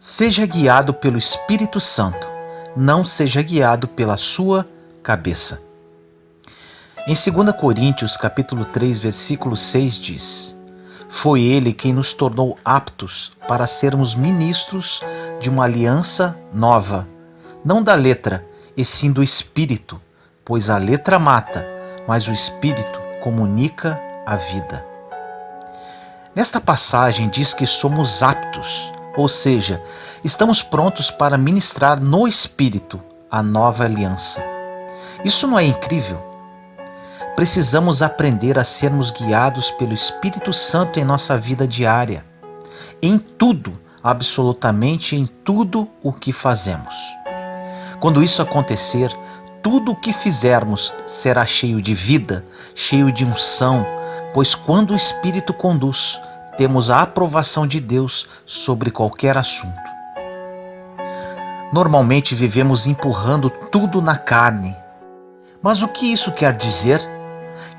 Seja guiado pelo Espírito Santo, não seja guiado pela sua cabeça. Em 2 Coríntios, capítulo 3, versículo 6 diz: Foi Ele quem nos tornou aptos para sermos ministros de uma aliança nova, não da letra, e sim do Espírito, pois a letra mata, mas o Espírito comunica a vida. Nesta passagem diz que somos aptos, ou seja, estamos prontos para ministrar no Espírito a nova aliança. Isso não é incrível? Precisamos aprender a sermos guiados pelo Espírito Santo em nossa vida diária, em tudo, absolutamente em tudo o que fazemos. Quando isso acontecer, tudo o que fizermos será cheio de vida, cheio de unção, pois quando o Espírito conduz, temos a aprovação de Deus sobre qualquer assunto. Normalmente vivemos empurrando tudo na carne. Mas o que isso quer dizer?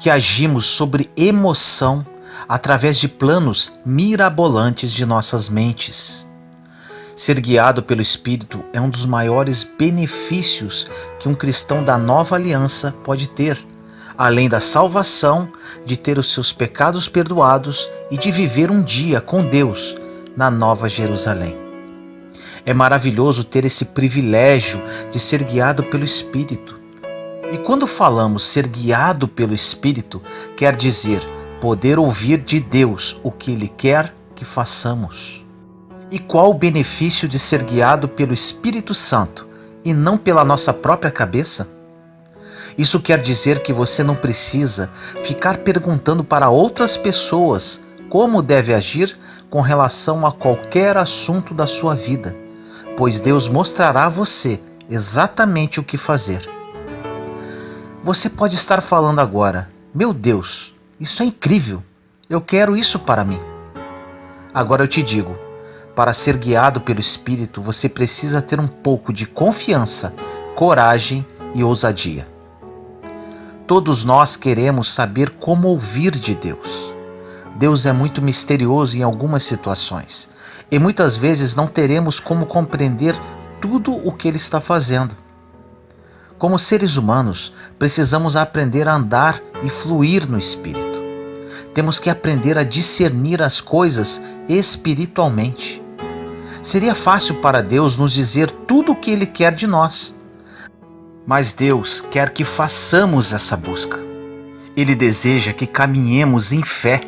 Que agimos sobre emoção através de planos mirabolantes de nossas mentes. Ser guiado pelo Espírito é um dos maiores benefícios que um cristão da nova aliança pode ter, além da salvação, de ter os seus pecados perdoados e de viver um dia com Deus na Nova Jerusalém. É maravilhoso ter esse privilégio de ser guiado pelo Espírito. E quando falamos ser guiado pelo Espírito, quer dizer poder ouvir de Deus o que Ele quer que façamos. E qual o benefício de ser guiado pelo Espírito Santo e não pela nossa própria cabeça? Isso quer dizer que você não precisa ficar perguntando para outras pessoas como deve agir com relação a qualquer assunto da sua vida, pois Deus mostrará a você exatamente o que fazer. Você pode estar falando agora: meu Deus, isso é incrível, eu quero isso para mim. Agora eu te digo, para ser guiado pelo Espírito, você precisa ter um pouco de confiança, coragem e ousadia. Todos nós queremos saber como ouvir de Deus. Deus é muito misterioso em algumas situações e muitas vezes não teremos como compreender tudo o que Ele está fazendo. Como seres humanos, precisamos aprender a andar e fluir no Espírito. Temos que aprender a discernir as coisas espiritualmente. Seria fácil para Deus nos dizer tudo o que Ele quer de nós. Mas Deus quer que façamos essa busca. Ele deseja que caminhemos em fé.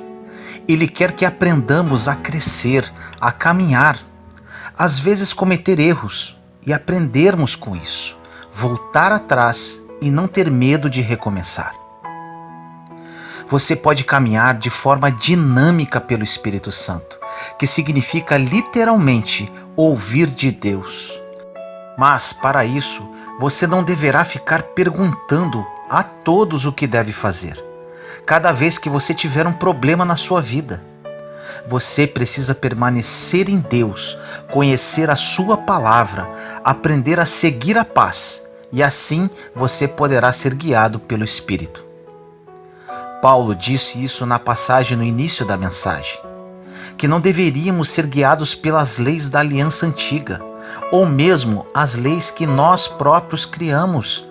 Ele quer que aprendamos a crescer, a caminhar. Às vezes cometer erros e aprendermos com isso. Voltar atrás e não ter medo de recomeçar. Você pode caminhar de forma dinâmica pelo Espírito Santo, que significa literalmente ouvir de Deus. Mas, para isso, você não deverá ficar perguntando a todos o que deve fazer, cada vez que você tiver um problema na sua vida. Você precisa permanecer em Deus, conhecer a sua palavra, aprender a seguir a paz, e assim você poderá ser guiado pelo Espírito. Paulo disse isso na passagem no início da mensagem, que não deveríamos ser guiados pelas leis da aliança antiga, ou mesmo as leis que nós próprios criamos,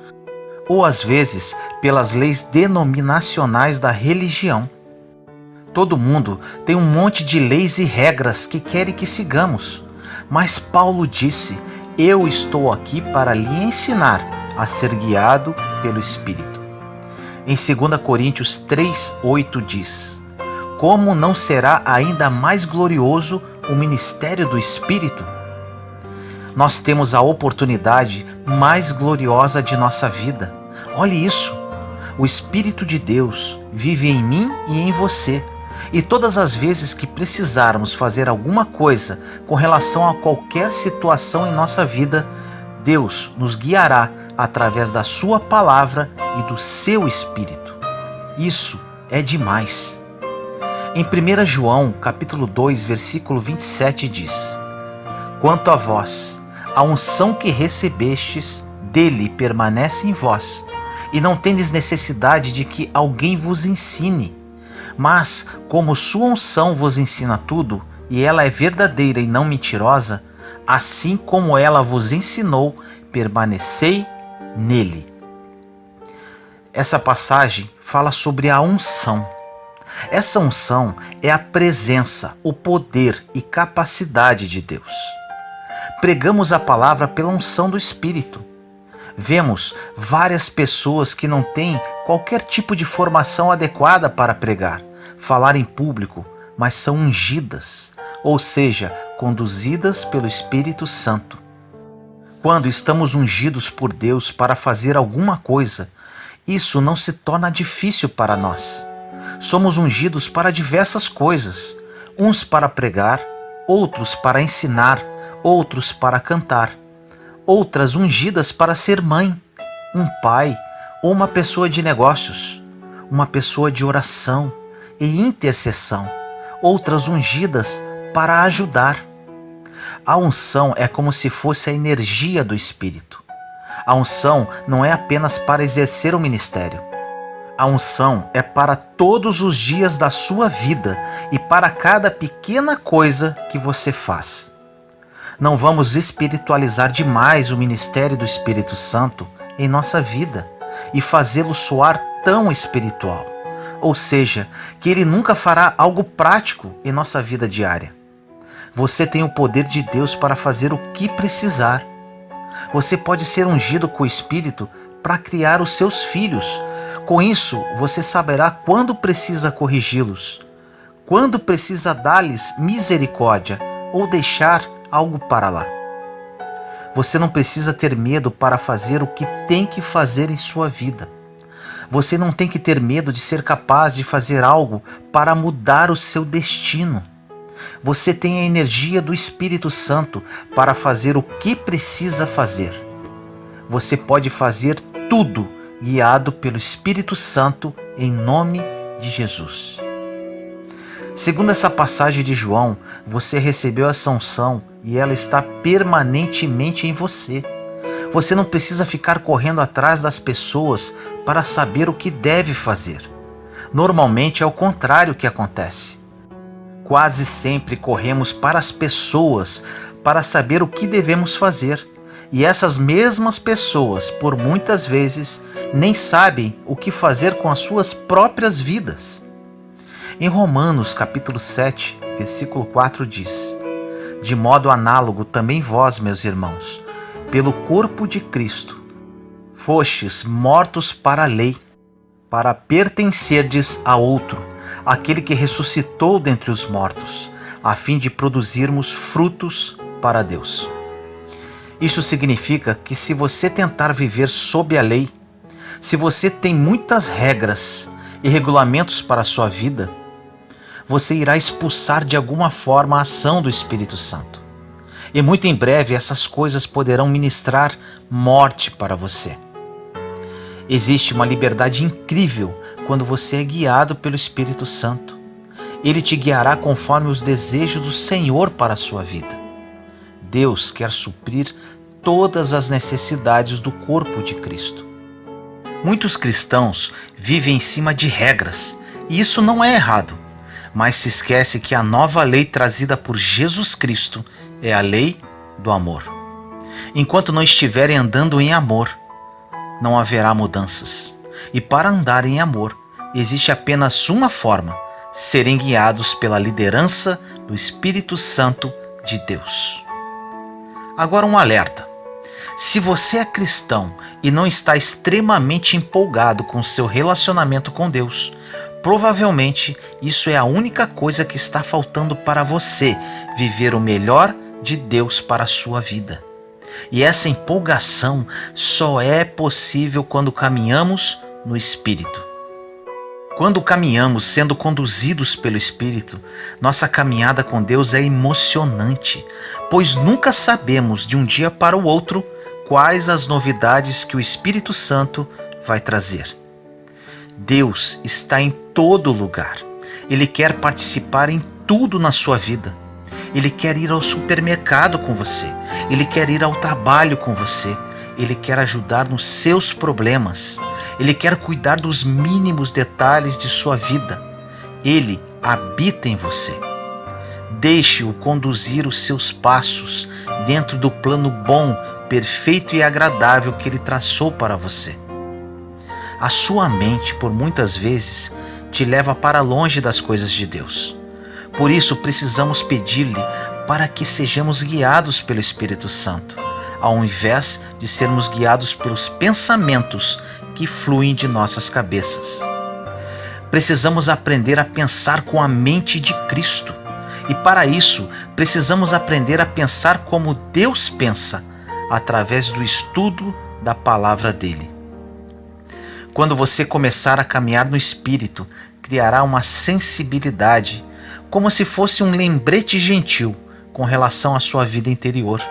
ou às vezes pelas leis denominacionais da religião. Todo mundo tem um monte de leis e regras que querem que sigamos, mas Paulo disse: eu estou aqui para lhe ensinar a ser guiado pelo Espírito. Em 2 Coríntios 3:8 diz: como não será ainda mais glorioso o ministério do Espírito? Nós temos a oportunidade mais gloriosa de nossa vida. Olhe isso, o Espírito de Deus vive em mim e em você. E todas as vezes que precisarmos fazer alguma coisa com relação a qualquer situação em nossa vida, Deus nos guiará através da sua palavra e do seu Espírito. Isso é demais. Em 1 João, capítulo 2, versículo 27 diz: quanto a vós, a unção que recebestes dele permanece em vós, e não tendes necessidade de que alguém vos ensine. Mas, como sua unção vos ensina tudo, e ela é verdadeira e não mentirosa, Assim como ela vos ensinou, permanecei nele. Essa passagem fala sobre a unção. Essa unção é a presença, o poder e capacidade de Deus. Pregamos a palavra pela unção do Espírito. Vemos várias pessoas que não têm qualquer tipo de formação adequada para pregar, falar em público, mas são ungidas, ou seja, conduzidas pelo Espírito Santo. Quando estamos ungidos por Deus para fazer alguma coisa, isso não se torna difícil para nós. Somos ungidos para diversas coisas, uns para pregar, outros para ensinar, outros para cantar, outras ungidas para ser mãe, um pai ou uma pessoa de negócios, uma pessoa de oração e intercessão, outras ungidas para ajudar. A unção é como se fosse a energia do Espírito. A unção não é apenas para exercer o ministério. A unção é para todos os dias da sua vida e para cada pequena coisa que você faz. Não vamos espiritualizar demais o ministério do Espírito Santo em nossa vida e fazê-lo soar tão espiritual. Ou seja, que ele nunca fará algo prático em nossa vida diária. Você tem o poder de Deus para fazer o que precisar. Você pode ser ungido com o Espírito para criar os seus filhos. Com isso, você saberá quando precisa corrigi-los, quando precisa dar-lhes misericórdia ou deixar algo para lá. Você não precisa ter medo para fazer o que tem que fazer em sua vida. Você não tem que ter medo de ser capaz de fazer algo para mudar o seu destino. Você tem a energia do Espírito Santo para fazer o que precisa fazer. Você pode fazer tudo guiado pelo Espírito Santo em nome de Jesus. Segundo essa passagem de João, você recebeu essa unção e ela está permanentemente em você. Você não precisa ficar correndo atrás das pessoas para saber o que deve fazer. Normalmente é o contrário que acontece. Quase sempre corremos para as pessoas para saber o que devemos fazer. E essas mesmas pessoas, por muitas vezes, nem sabem o que fazer com as suas próprias vidas. Em Romanos capítulo 7, versículo 4 diz: De modo análogo também vós, meus irmãos, pelo corpo de Cristo, fostes mortos para a lei, para pertencerdes a outro, aquele que ressuscitou dentre os mortos, a fim de produzirmos frutos para Deus. Isso significa que se você tentar viver sob a lei, se você tem muitas regras e regulamentos para a sua vida, você irá expulsar de alguma forma a ação do Espírito Santo. E muito em breve essas coisas poderão ministrar morte para você. Existe uma liberdade incrível quando você é guiado pelo Espírito Santo. Ele te guiará conforme os desejos do Senhor para a sua vida. Deus quer suprir todas as necessidades do corpo de Cristo. Muitos cristãos vivem em cima de regras, e isso não é errado, mas se esquece que a nova lei trazida por Jesus Cristo é a lei do amor. Enquanto não estiverem andando em amor, não haverá mudanças. E para andar em amor, existe apenas uma forma: serem guiados pela liderança do Espírito Santo de Deus. Agora um alerta. Se você é cristão e não está extremamente empolgado com seu relacionamento com Deus, provavelmente isso é a única coisa que está faltando para você viver o melhor de Deus para a sua vida. E essa empolgação só é possível quando caminhamos no Espírito. Quando caminhamos sendo conduzidos pelo Espírito, nossa caminhada com Deus é emocionante, pois nunca sabemos de um dia para o outro quais as novidades que o Espírito Santo vai trazer. Deus está em todo lugar. Ele quer participar em tudo na sua vida. Ele quer ir ao supermercado com você. Ele quer ir ao trabalho com você. Ele quer ajudar nos seus problemas. Ele quer cuidar dos mínimos detalhes de sua vida. Ele habita em você. Deixe-o conduzir os seus passos dentro do plano bom, perfeito e agradável que ele traçou para você. A sua mente, por muitas vezes, te leva para longe das coisas de Deus. Por isso, precisamos pedir-lhe para que sejamos guiados pelo Espírito Santo, ao invés de sermos guiados pelos pensamentos que fluem de nossas cabeças. Precisamos aprender a pensar com a mente de Cristo. E para isso, precisamos aprender a pensar como Deus pensa, através do estudo da palavra dele. Quando você começar a caminhar no Espírito, criará uma sensibilidade, como se fosse um lembrete gentil com relação à sua vida interior.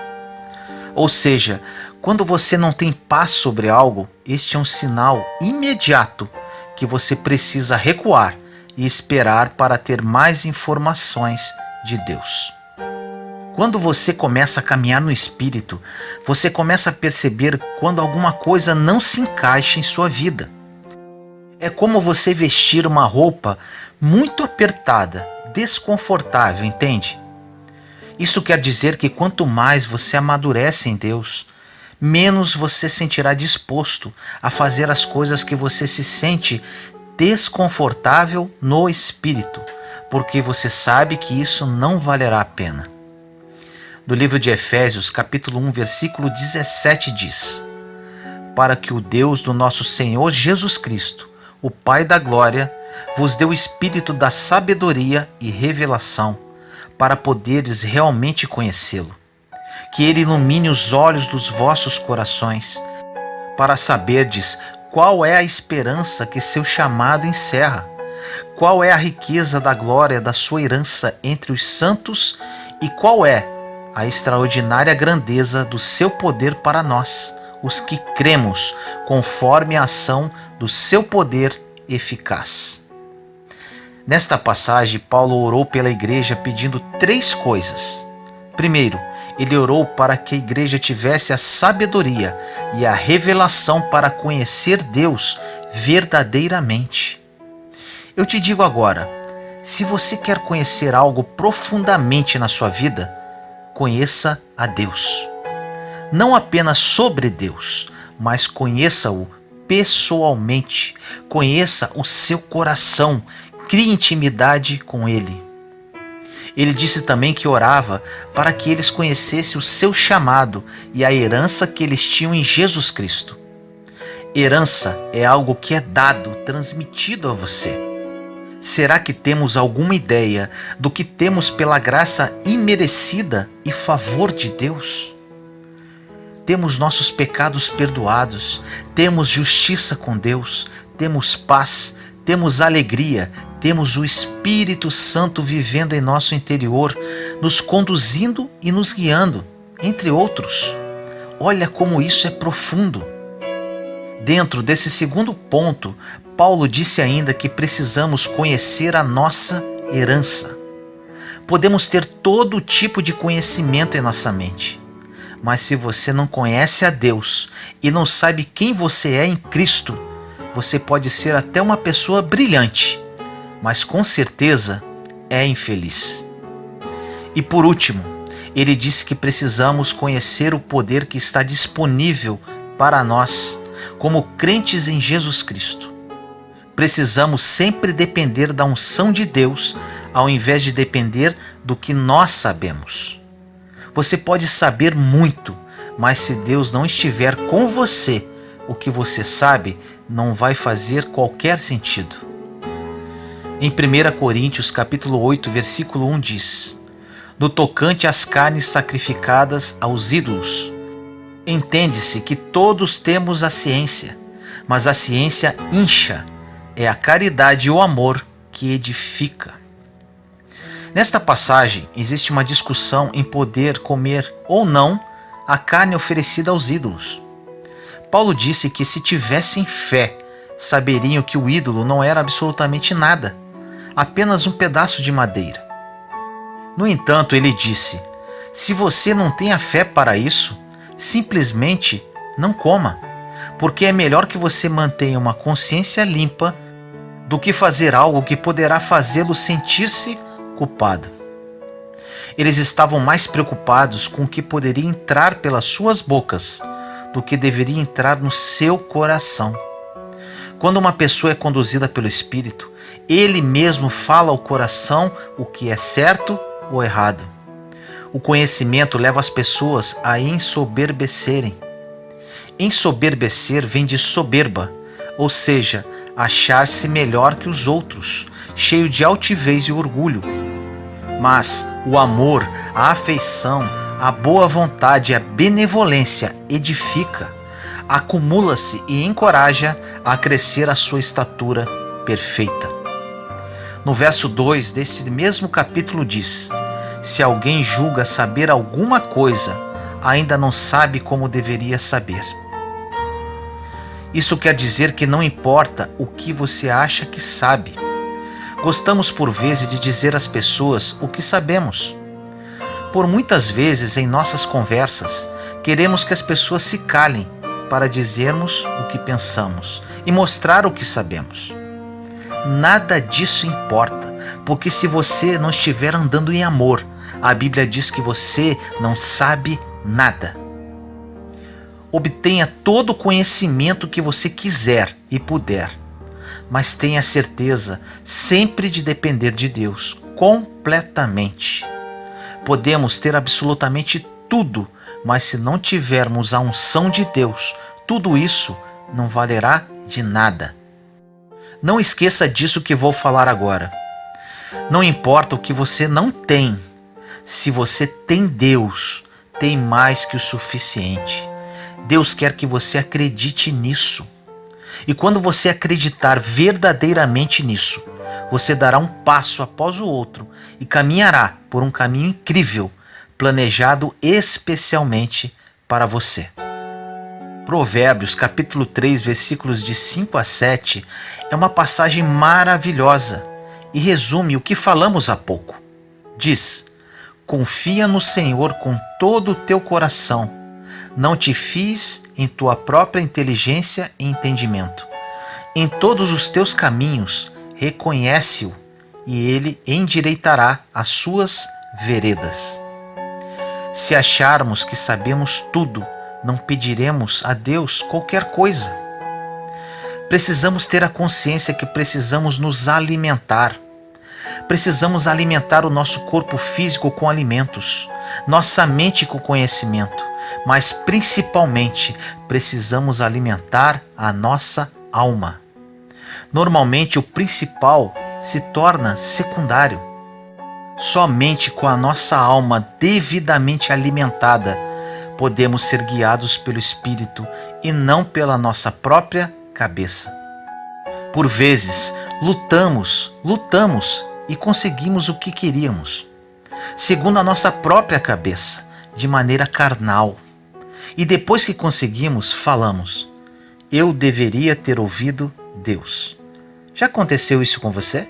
Ou seja, quando você não tem paz sobre algo, este é um sinal imediato que você precisa recuar e esperar para ter mais informações de Deus. Quando você começa a caminhar no Espírito, você começa a perceber quando alguma coisa não se encaixa em sua vida. É como você vestir uma roupa muito apertada, desconfortável, entende? Isso quer dizer que quanto mais você amadurece em Deus, menos você sentirá disposto a fazer as coisas que você se sente desconfortável no Espírito, porque você sabe que isso não valerá a pena. No livro de Efésios, capítulo 1, versículo 17 diz: para que o Deus do nosso Senhor Jesus Cristo, o Pai da glória, vos dê o espírito da sabedoria e revelação, para poderes realmente conhecê-lo. Que ele ilumine os olhos dos vossos corações, para saberdes qual é a esperança que seu chamado encerra, qual é a riqueza da glória da sua herança entre os santos e qual é a extraordinária grandeza do seu poder para nós, os que cremos, conforme a ação do seu poder eficaz. Nesta passagem, Paulo orou pela igreja pedindo 3 coisas. Primeiro, ele orou para que a igreja tivesse a sabedoria e a revelação para conhecer Deus verdadeiramente. Eu te digo agora, se você quer conhecer algo profundamente na sua vida, conheça a Deus. Não apenas sobre Deus, mas conheça-o pessoalmente. Conheça o seu coração, crie intimidade com Ele. Ele disse também que orava para que eles conhecessem o seu chamado e a herança que eles tinham em Jesus Cristo. Herança é algo que é dado, transmitido a você. Será que temos alguma ideia do que temos pela graça imerecida e favor de Deus? Temos nossos pecados perdoados, temos justiça com Deus, temos paz, temos alegria, temos o Espírito Santo vivendo em nosso interior, nos conduzindo e nos guiando, entre outros. Olha como isso é profundo. Dentro desse segundo ponto, Paulo disse ainda que precisamos conhecer a nossa herança. Podemos ter todo tipo de conhecimento em nossa mente, mas se você não conhece a Deus e não sabe quem você é em Cristo, você pode ser até uma pessoa brilhante, mas com certeza é infeliz. E por último, ele disse que precisamos conhecer o poder que está disponível para nós, como crentes em Jesus Cristo. Precisamos sempre depender da unção de Deus, ao invés de depender do que nós sabemos. Você pode saber muito, mas se Deus não estiver com você, o que você sabe não vai fazer qualquer sentido. Em 1 Coríntios capítulo 8, versículo 1 diz: no tocante às carnes sacrificadas aos ídolos, entende-se que todos temos a ciência, mas a ciência incha, é a caridade e o amor que edifica. Nesta passagem, existe uma discussão em poder comer ou não a carne oferecida aos ídolos. Paulo disse que se tivessem fé, saberiam que o ídolo não era absolutamente nada, apenas um pedaço de madeira. No entanto, ele disse: se você não tem a fé para isso, simplesmente não coma, porque é melhor que você mantenha uma consciência limpa do que fazer algo que poderá fazê-lo sentir-se culpado. Eles estavam mais preocupados com o que poderia entrar pelas suas bocas do que deveria entrar no seu coração. Quando uma pessoa é conduzida pelo Espírito, ele mesmo fala ao coração o que é certo ou errado. O conhecimento leva as pessoas a ensoberbecerem. Ensoberbecer vem de soberba, ou seja, achar-se melhor que os outros, cheio de altivez e orgulho. Mas o amor, a afeição, a boa vontade e a benevolência edifica, acumula-se e encoraja a crescer a sua estatura perfeita. No verso 2 deste mesmo capítulo diz: se alguém julga saber alguma coisa, ainda não sabe como deveria saber. Isso quer dizer que não importa o que você acha que sabe. Gostamos por vezes de dizer às pessoas o que sabemos. Por muitas vezes em nossas conversas, queremos que as pessoas se calem para dizermos o que pensamos e mostrar o que sabemos. Nada disso importa, porque se você não estiver andando em amor, a Bíblia diz que você não sabe nada. Obtenha todo o conhecimento que você quiser e puder, mas tenha certeza sempre de depender de Deus, completamente. Podemos ter absolutamente tudo, mas se não tivermos a unção de Deus, tudo isso não valerá de nada. Não esqueça disso que vou falar agora. Não importa o que você não tem, se você tem Deus, tem mais que o suficiente. Deus quer que você acredite nisso. E quando você acreditar verdadeiramente nisso, você dará um passo após o outro e caminhará por um caminho incrível, planejado especialmente para você. Provérbios capítulo 3, versículos de 5 a 7 é uma passagem maravilhosa e resume o que falamos há pouco. Diz: confia no Senhor com todo o teu coração. Não te fies em tua própria inteligência e entendimento. Em todos os teus caminhos, reconhece-o, e ele endireitará as suas veredas. Se acharmos que sabemos tudo, não pediremos a Deus qualquer coisa. Precisamos ter a consciência que precisamos nos alimentar. Precisamos alimentar o nosso corpo físico com alimentos, nossa mente com conhecimento, mas principalmente precisamos alimentar a nossa alma. Normalmente o principal se torna secundário. Somente com a nossa alma devidamente alimentada podemos ser guiados pelo Espírito e não pela nossa própria cabeça. Por vezes lutamos e conseguimos o que queríamos, segundo a nossa própria cabeça, de maneira carnal. E depois que conseguimos, falamos: eu deveria ter ouvido Deus. Já aconteceu isso com você?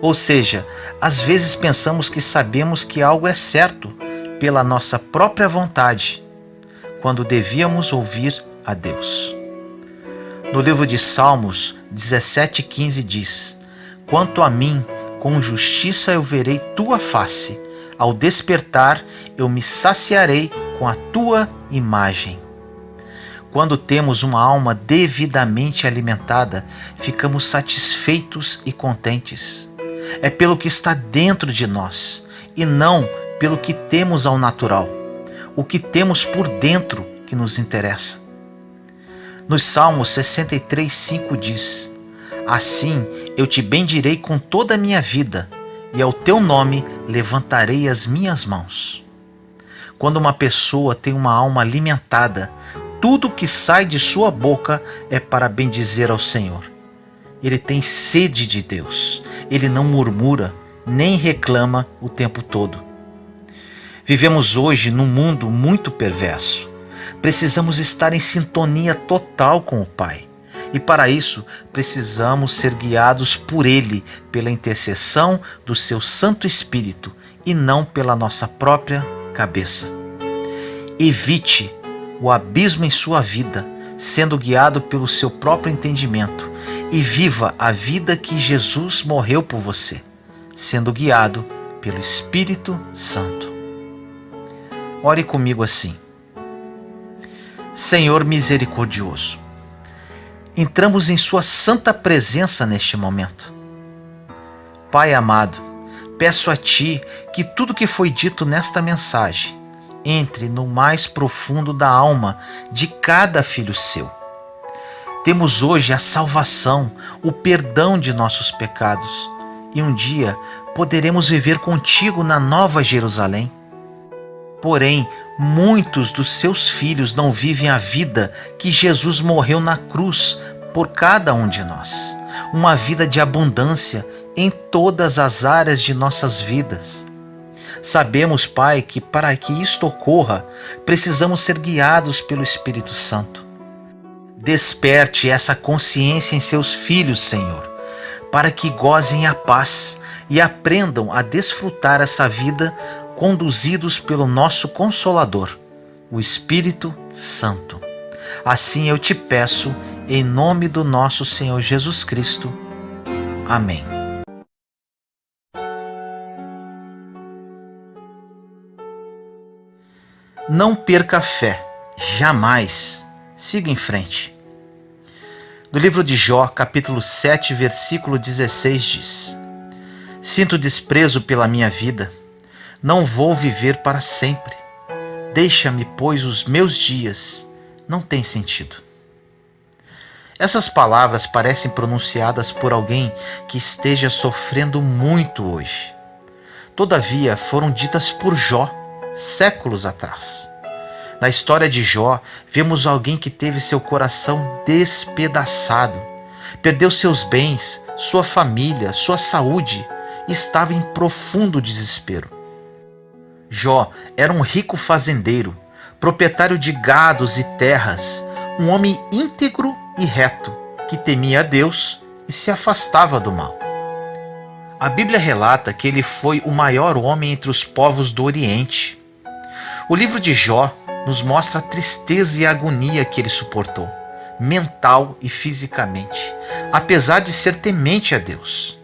Ou seja, às vezes pensamos que sabemos que algo é certo pela nossa própria vontade, quando devíamos ouvir a Deus. No livro de Salmos 17:15 diz: quanto a mim, com justiça eu verei tua face, ao despertar eu me saciarei com a tua imagem. Quando temos uma alma devidamente alimentada, ficamos satisfeitos e contentes. É pelo que está dentro de nós e não pelo que temos ao natural. O que temos por dentro que nos interessa. Nos Salmos 63:5 diz: assim eu te bendirei com toda a minha vida, e ao teu nome levantarei as minhas mãos. Quando uma pessoa tem uma alma alimentada, tudo que sai de sua boca é para bendizer ao Senhor. Ele tem sede de Deus. Ele não murmura, nem reclama o tempo todo. Vivemos hoje num mundo muito perverso. Precisamos estar em sintonia total com o Pai. E para isso, precisamos ser guiados por Ele, pela intercessão do seu Santo Espírito e não pela nossa própria cabeça. Evite o abismo em sua vida, sendo guiado pelo seu próprio entendimento, e viva a vida que Jesus morreu por você, sendo guiado pelo Espírito Santo. Ore comigo assim: Senhor misericordioso, entramos em Sua santa presença neste momento. Pai amado, peço a Ti que tudo que foi dito nesta mensagem entre no mais profundo da alma de cada filho Seu. Temos hoje a salvação, o perdão de nossos pecados, e um dia poderemos viver contigo na Nova Jerusalém. Porém, muitos dos seus filhos não vivem a vida que Jesus morreu na cruz por cada um de nós. Uma vida de abundância em todas as áreas de nossas vidas. Sabemos, Pai, que para que isto ocorra, precisamos ser guiados pelo Espírito Santo. Desperte essa consciência em seus filhos, Senhor, para que gozem a paz e aprendam a desfrutar essa vida conduzidos pelo nosso Consolador, o Espírito Santo. Assim eu te peço, em nome do nosso Senhor Jesus Cristo. Amém. Não perca a fé, jamais. Siga em frente. No livro de Jó, capítulo 7, versículo 16 diz: Sinto desprezo pela minha vida, não vou viver para sempre. Deixa-me, pois os meus dias não têm sentido. Essas palavras parecem pronunciadas por alguém que esteja sofrendo muito hoje. Todavia, foram ditas por Jó séculos atrás. Na história de Jó, vemos alguém que teve seu coração despedaçado, perdeu seus bens, sua família, sua saúde e estava em profundo desespero. Jó era um rico fazendeiro, proprietário de gados e terras, um homem íntegro e reto, que temia a Deus e se afastava do mal. A Bíblia relata que ele foi o maior homem entre os povos do Oriente. O livro de Jó nos mostra a tristeza e a agonia que ele suportou, mental e fisicamente, apesar de ser temente a Deus.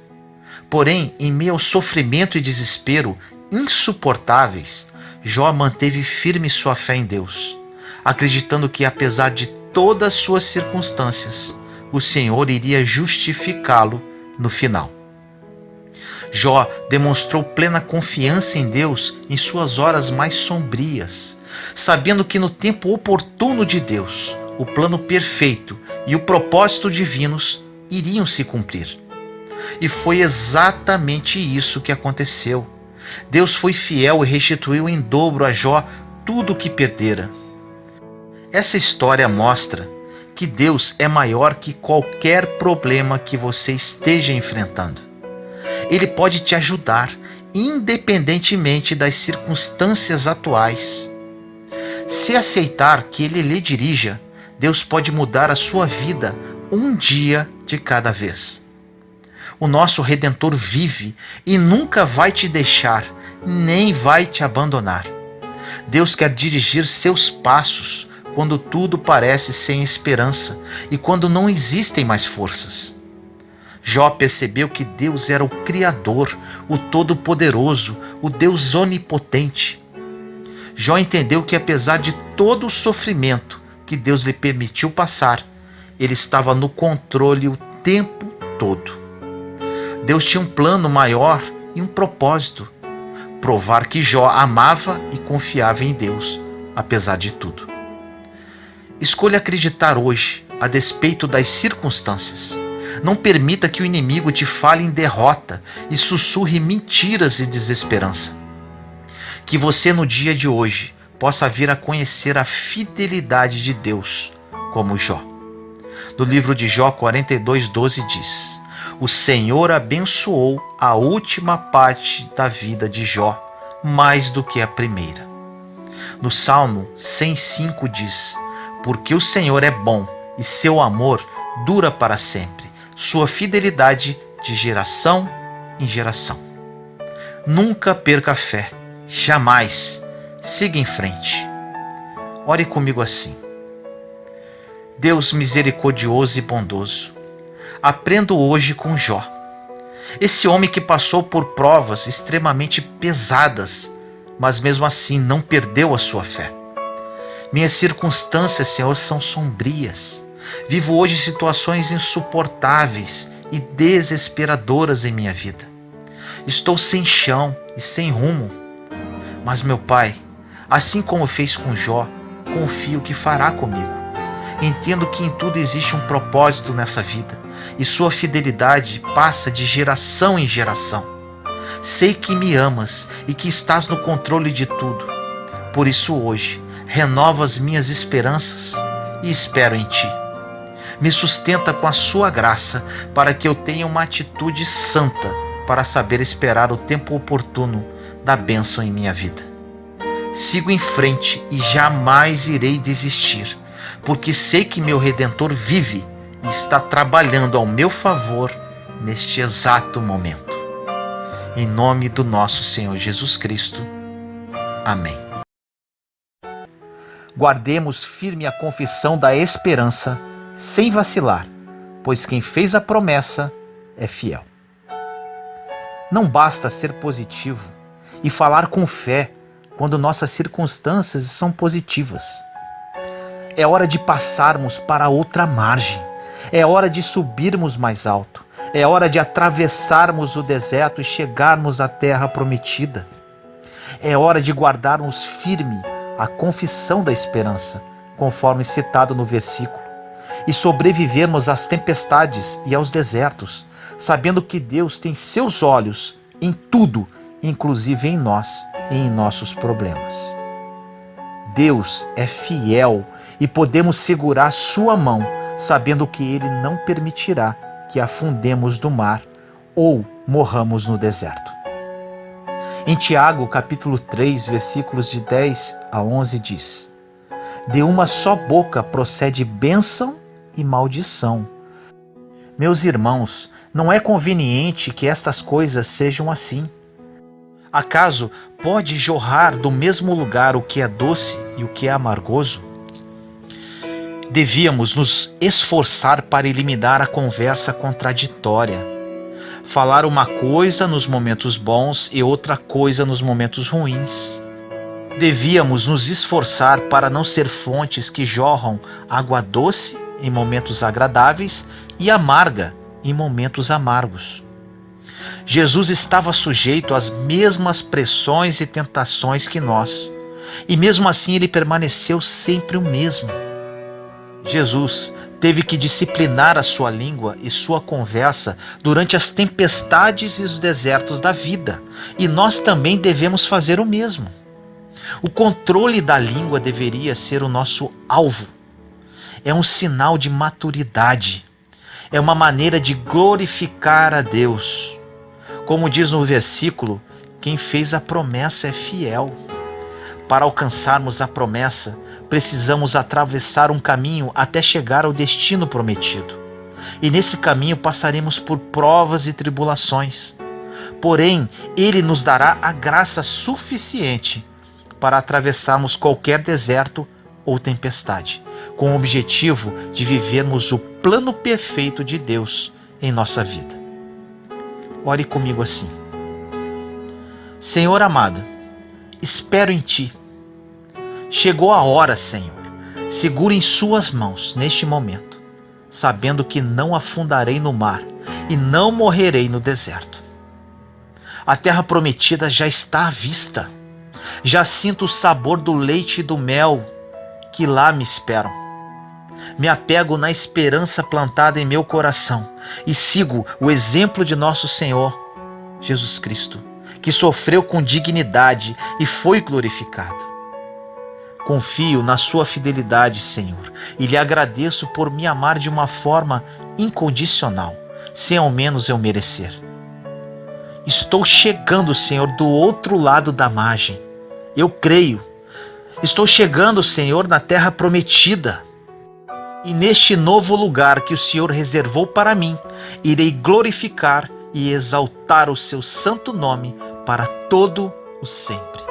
Porém, em meio ao sofrimento e desespero insuportáveis, Jó manteve firme sua fé em Deus, acreditando que, apesar de todas as suas circunstâncias, o Senhor iria justificá-lo no final. Jó demonstrou plena confiança em Deus em suas horas mais sombrias, sabendo que no tempo oportuno de Deus, o plano perfeito e o propósito divinos iriam se cumprir. E foi exatamente isso que aconteceu. Deus foi fiel e restituiu em dobro a Jó tudo o que perdera. Essa história mostra que Deus é maior que qualquer problema que você esteja enfrentando. Ele pode te ajudar, independentemente das circunstâncias atuais. Se aceitar que Ele lhe dirija, Deus pode mudar a sua vida um dia de cada vez. O nosso Redentor vive e nunca vai te deixar, nem vai te abandonar. Deus quer dirigir seus passos quando tudo parece sem esperança e quando não existem mais forças. Jó percebeu que Deus era o Criador, o Todo-Poderoso, o Deus Onipotente. Jó entendeu que, apesar de todo o sofrimento que Deus lhe permitiu passar, ele estava no controle o tempo todo. Deus tinha um plano maior e um propósito: provar que Jó amava e confiava em Deus, apesar de tudo. Escolha acreditar hoje, a despeito das circunstâncias. Não permita que o inimigo te fale em derrota e sussurre mentiras e desesperança. Que você, no dia de hoje, possa vir a conhecer a fidelidade de Deus, como Jó. No livro de Jó 42:12 diz: O Senhor abençoou a última parte da vida de Jó, mais do que a primeira. No Salmo 105 diz: Porque o Senhor é bom e seu amor dura para sempre, sua fidelidade de geração em geração. Nunca perca a fé, jamais. Siga em frente. Ore comigo assim: Deus misericordioso e bondoso, aprendo hoje com Jó Esse homem que passou por provas extremamente pesadas, mas mesmo assim não perdeu a sua fé. Minhas circunstâncias, Senhor, são sombrias. Vivo hoje situações insuportáveis e desesperadoras em minha vida. Estou sem chão e sem rumo. Mas, meu Pai, assim como fez com Jó, confio que fará comigo. Entendo que em tudo existe um propósito nessa vida e sua fidelidade passa de geração em geração. Sei que me amas e que estás no controle de tudo. Por isso hoje, renova as minhas esperanças e espero em Ti. Me sustenta com a Sua graça para que eu tenha uma atitude santa para saber esperar o tempo oportuno da bênção em minha vida. Sigo em frente e jamais irei desistir, porque sei que meu Redentor vive e está trabalhando ao meu favor neste exato momento. Em nome do nosso Senhor Jesus Cristo. Amém. Guardemos firme a confissão da esperança, sem vacilar, pois quem fez a promessa é fiel. Não basta ser positivo e falar com fé quando nossas circunstâncias são positivas. É hora de passarmos para outra margem. É hora de subirmos mais alto. É hora de atravessarmos o deserto e chegarmos à terra prometida. É hora de guardarmos firme a confissão da esperança, conforme citado no versículo, e sobrevivermos às tempestades e aos desertos, sabendo que Deus tem seus olhos em tudo, inclusive em nós e em nossos problemas. Deus é fiel e podemos segurar sua mão, sabendo que Ele não permitirá que afundemos no mar ou morramos no deserto. Em Tiago, capítulo 3, versículos de 10 a 11 diz: de uma só boca procede bênção e maldição. Meus irmãos, não é conveniente que estas coisas sejam assim. Acaso pode jorrar do mesmo lugar o que é doce e o que é amargoso? Devíamos nos esforçar para eliminar a conversa contraditória. Falar uma coisa nos momentos bons e outra coisa nos momentos ruins. Devíamos nos esforçar para não ser fontes que jorram água doce em momentos agradáveis e amarga em momentos amargos. Jesus estava sujeito às mesmas pressões e tentações que nós, e mesmo assim ele permaneceu sempre o mesmo. Jesus teve que disciplinar a sua língua e sua conversa durante as tempestades e os desertos da vida, e nós também devemos fazer o mesmo. O controle da língua deveria ser o nosso alvo. É um sinal de maturidade. É uma maneira de glorificar a Deus. Como diz no versículo, quem fez a promessa é fiel. Para alcançarmos a promessa, precisamos atravessar um caminho até chegar ao destino prometido. E nesse caminho passaremos por provas e tribulações. Porém, Ele nos dará a graça suficiente para atravessarmos qualquer deserto ou tempestade, com o objetivo de vivermos o plano perfeito de Deus em nossa vida. Ore comigo assim: Senhor amado, espero em Ti. Chegou a hora, Senhor. Segura em Suas mãos neste momento, sabendo que não afundarei no mar e não morrerei no deserto. A terra prometida já está à vista. Já sinto o sabor do leite e do mel que lá me esperam. Me apego na esperança plantada em meu coração e sigo o exemplo de nosso Senhor Jesus Cristo, que sofreu com dignidade e foi glorificado. Confio na sua fidelidade, Senhor, e lhe agradeço por me amar de uma forma incondicional, sem ao menos eu merecer. Estou chegando, Senhor, do outro lado da margem. Eu creio. Estou chegando, Senhor, na terra prometida. E neste novo lugar que o Senhor reservou para mim, irei glorificar e exaltar o seu santo nome para todo o sempre.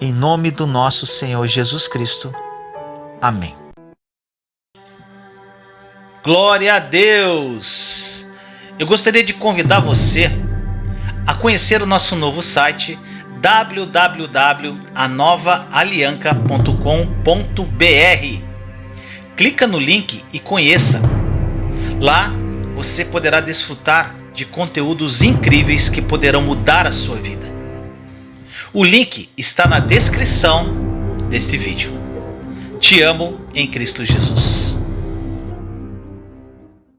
Em nome do nosso Senhor Jesus Cristo. Amém. Glória a Deus! Eu gostaria de convidar você a conhecer o nosso novo site www.anovaalianca.com.br. Clica no link e conheça. Lá você poderá desfrutar de conteúdos incríveis que poderão mudar a sua vida. O link está na descrição deste vídeo. Te amo em Cristo Jesus.